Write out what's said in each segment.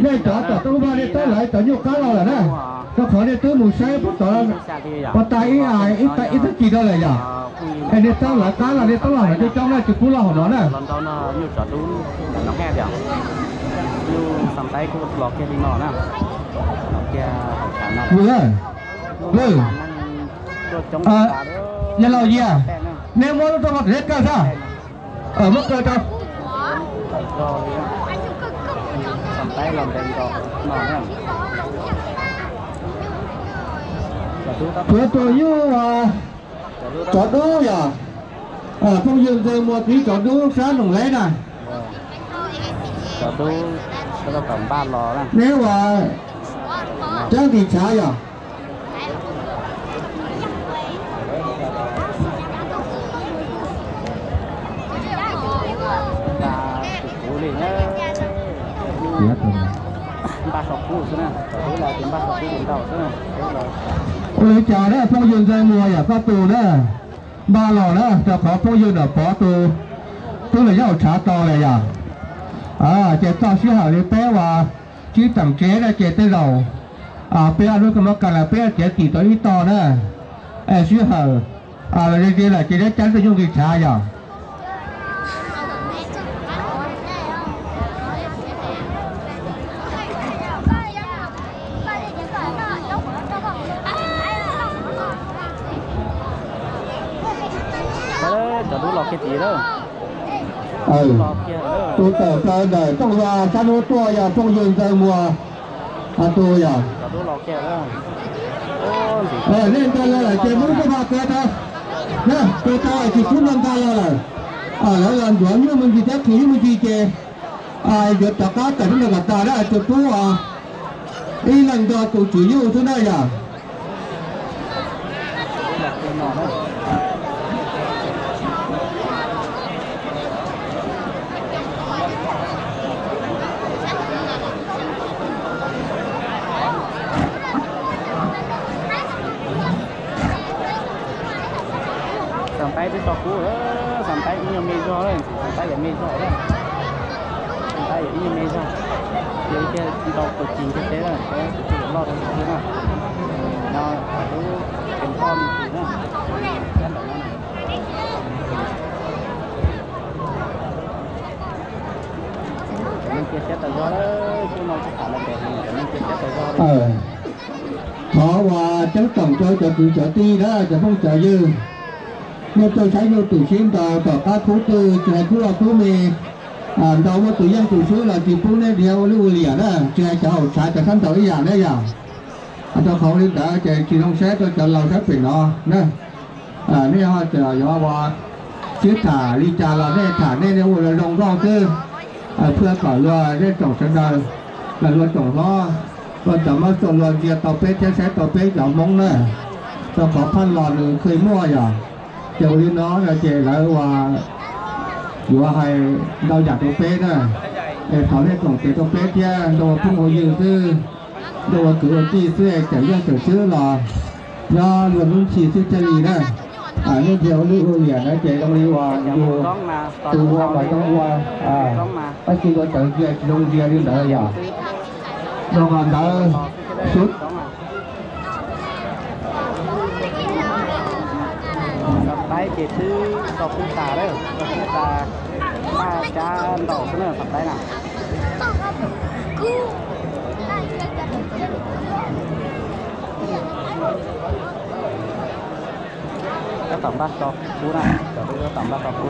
nên cho tôi vào đây tôi lại tôi nhục cá lo là nè tôi khỏi đây tôi mù say bút tôi bắt tay ai ít tay ít gì đó là gì cái này tôi lại cá là đây tôi làm để trong này chụp phun lo nó nè nhiều chỗ đúng nó nghe được nhiều sắm tay cũng lọt kia đi nọ nè kia vừa nhà lò gì à nếu muốn tôi mặc hết cơ sao ở mức cơ đâu sắm tay làm đèn cọ nọ nè bữa tôi như chọn đu giờ không dừng từ một tí chọn đu sáng đồng lấy này chọn đu nó cầm ba lò nè nếu mà trang thì trả giờ ba sọc cũ thế này, đấy là tiền ba sọc cũ tiền đầu thế này, ôi chả đấy, phong dương dây mùa à, có tù đấy, ba lò đó, cho có phong dương ở bỏ tù, tôi là nhau trả to này à, chế to xíu hở đi bé và chỉ tầm chế ra chế tới đầu, bé ăn cái món cà là bé chế chỉ tới ít to nữa, xíu hở, là đây là chế đấy chắn tôi dùng cái trả giờ. cái gì đó tôi tờ cơ đời trong là chăn nuôi tua giờ trong vườn trời mùa tôi giờ nên tôi là chơi muốn cái ba cơ thôi nè tôi tao thì cũng năm ta là lại lần nữa như mình chỉ thấy mình chỉ chơi việc tập cá tỉnh là ta đó chụp tú đi lần đó tụi chủ yếu thế này à tay cái sọc cũ đó, sắm tay cũng như mê cho đấy, sắm tay là mê cho đấy, sắm tay cũng như mê cho, giờ cái đọc của chính cái thế là cái lo được thế nào, nó cứ cái con thì nó, nên kia sẽ tự do đấy, chứ nó không phải là để nên kia sẽ tự do đấy. Họ và chắc tổng cho tự chợ ti đó, chợ không chợ dư. Nếu tôi thấy như tủ xuyên tờ các khu tư trẻ khu là khu mì đâu mà tủ dân tủ xuyên là chỉ phụ nên đeo lưu liền đó trẻ cháu xài trẻ thân tới dạng đấy à cho không đi đã trẻ chỉ không xét cho trẻ lâu xét phải nó nè nếu họ trẻ do qua chiếc thả đi trà là nên thả nên nếu là đồng rong tư phưa cỏ lừa nên trồng sân đời là luôn trồng lo còn chẳng mà trồng lừa gì tàu pê chế xét tàu pê giỏ mông nữa cho có phân lò được khơi mua à chiều đi nó là chị lại hòa vừa hay đau giả tàu pê đó để thảo nên tổng tiền tàu pê kia đồ không có nhiều thứ đồ cứ chi xưa chẳng dân kiểu xưa là do luôn luôn chỉ xưa chơi gì đó nên chiều lưu liền đó chị trong đi hòa nhiều từ qua ngoài trong qua bác sĩ có tự kia đông kia đi đợi giờ rồi còn đỡ suốt tay chỉ thứ đọc cũng xả đấy, đọc cũng xả ba cha đỏ cái này tập tay nào. Cái tầm bát đọc cú này, cái tầm bát đọc cú.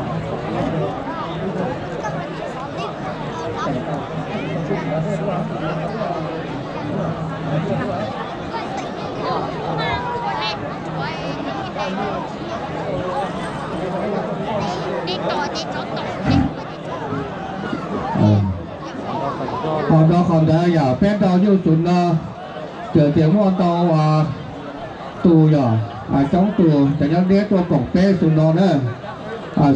còn đó còn đây giờ phép đó như chúng trở tiếng môn tàu tù giờ trong tù chẳng nhắc đến cho cổng tê xuống đó nữa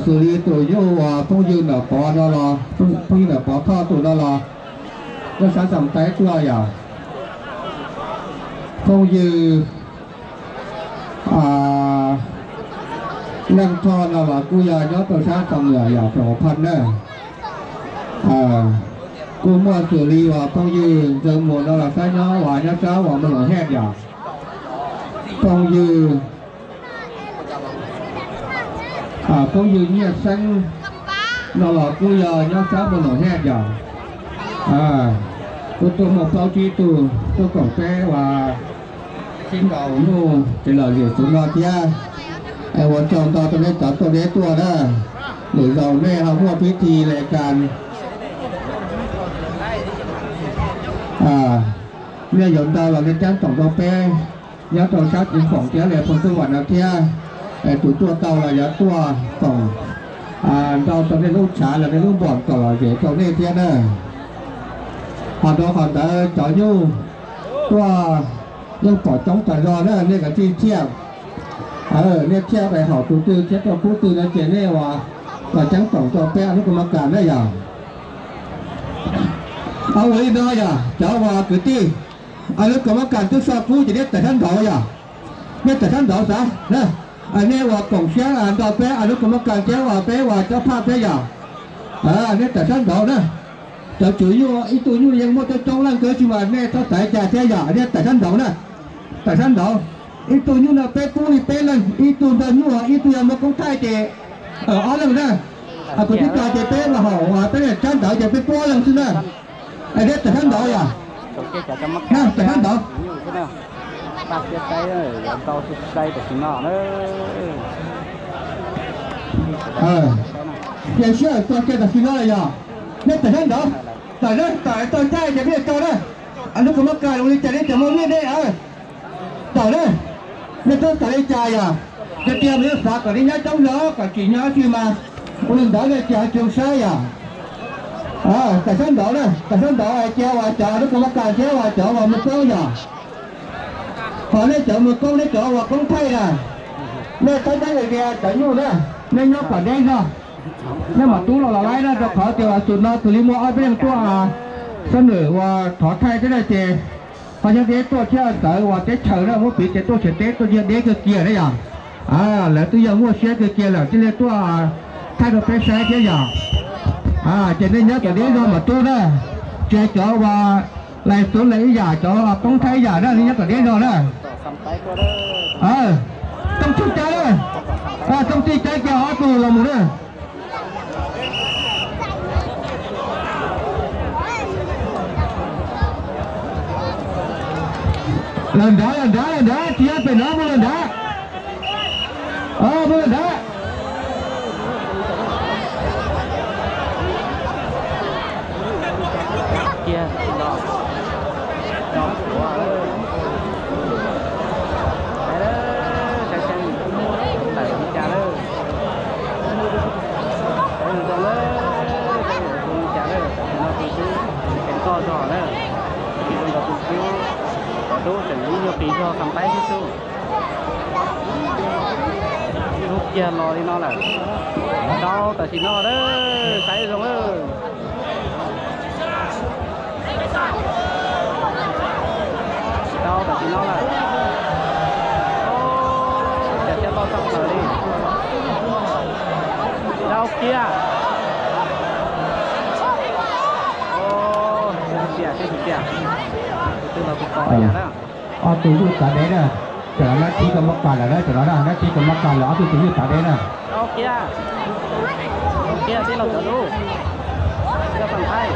xử lý tù như không dư là có đó là không dư là có tho tù đó là nó sản phẩm tay chưa giờ không dư năm tho là cú giờ nhớ tàu sản phẩm giờ giờ phải 1,000 nữa cô mua xử lý và phong dư giờ mùa đó là sai nó và nhá cháu và mình ở hết giờ phong dư phong dư như xanh nó là cô giờ nhá cháu mình ở hết giờ tôi một sau chi tôi còn bé và xin đầu nu thì là gì chúng nó kia ai muốn chọn tôi nên chọn tôi đấyตัวđóหรือเราแม่เขาว่าพิธีรายการเนี่ยยนต์เราเราจะจ้างสองตัวเป้ยาตัวชัดถึงของเจ้าเลยคนจังหวัดนาเทียตัวเต่าเรายาตัวสองเราตอนนี้ลูกชายเราในลูกบ่อนต่อเราเดี๋ยวตัวนี้เทียนขอตัวขอแต่จ่อยูตัวยังปอดจ้องแต่รอเนี่ยกับที่เทียบเนี่ยเทียบไปหอตัวตื้อเทียบตัวผู้ตื้อนั่นเจเน่ว่าก็จังสองตัวเป้อนุกรรมการได้อย่างเอาไว้ได้อย่าเจ้าว่าคือที่อนุกรรมการทุกสอบผู้จะได้แต่ท่านดอกอย่าเนี่ยแต่ท่านดอกซะนะอันนี้ว่ากล่องเชียร์ดอกเป้อนุกรรมการเจ้าว่าเป้ว่าเจ้าภาพได้อย่างเนี่ยแต่ท่านดอกนะแต่จุยอยู่อีตัวอยู่ยังไม่จะจ้องร่างเกิดชิมาเนี่ยถ้าสายจ่าเจ้าอย่าเนี่ยแต่ท่านดอกนะแต่ท่านดอกอีตัวอยู่น่ะเป้ปุ้ยเป้เลยอีตัวเดินอยู่อีตัวยังมาคงใต้เจเอาเลยนะคนที่จ่าเจเป้มาห่อว่าเป้เนี่ยท่านดอกจะไปป้อเลยสินะไอ้เด็กแต่ท่านดอกอย่าแต่ท่านดอกta sẽ cái rồi tao sẽ cái của chúng nó giờ xưa tôi kêu là xin nó là gì nên tạiท่านดอกแต่เรื่องแต่ตัวใจจะไม่ตัวนะอันนี้ก็มาการวันนี้จะได้จะมองนี่ได้ต่อเลยนี่ตัวแต่ใจจะเตรียมเรื่องฝากกับนี้นะจ้องล้อกับกี่ย้อนที่มาคนอื่นได้เลยจะจงใช้แต่ท่านดอกนะแต่ท่านดอกไอ้เจ้าว่าเจ้าอันนี้ก็มาการเจ้าว่าเจ้าว่ามันเจ้าขอได้เจ้ามือก้องได้เจ้าว่าก้องไทยนะแม่ต้นได้เลยแกเจ้าอยู่นะแม่ยกปัดแดงเนาะนี่มาตู้เราไล่นะจะขอเจ้าสุดนะสุริมัวเอาไปเรื่องตัวเสนอว่าถอดไทยได้เจพอจะเด็กตัวเชื่อแต่ว่าเจ๊เฉยนะว่าปีเจ๊ตัวเฉยเด็กตัวเด็กก็เกียร์ได้ยังแล้วตัวยังว่าเชื่อก็เกียร์แล้วจะเรียกตัวไทยเราไปใช้เจ๊ยังจะได้เยอะแต่เด็กเรามาตู้นะเจ๊เจ้าว่าลายสุดเลยอย่าเจ้าต้องไทยอย่าได้นี่เยอะแต่เด็กเรานะต้องชุดใจเลยต้องตีใจแกหอตัวเราหมดเลยlần đó chia phải nói một lần đó một lần đó kia đó của cái xem tại cha đó cha đó nó cũng cái to giò đó nó cũng đủ để nhiều kỳ cho cầm tay chứ chú lúc kia lo đi nó là đâu tại vì nó đó thấy rồi đâu tại vì nó là sẽ bao xong rồi đi đâu kia cái tức là cũng có vậy đó tụi tôi tại đấy nè trở nó chỉ có mất cả là đấy trở nó chỉ có mất cả là tụi tôi tại đấy nè ok thì là chỗ đâu cái phần thay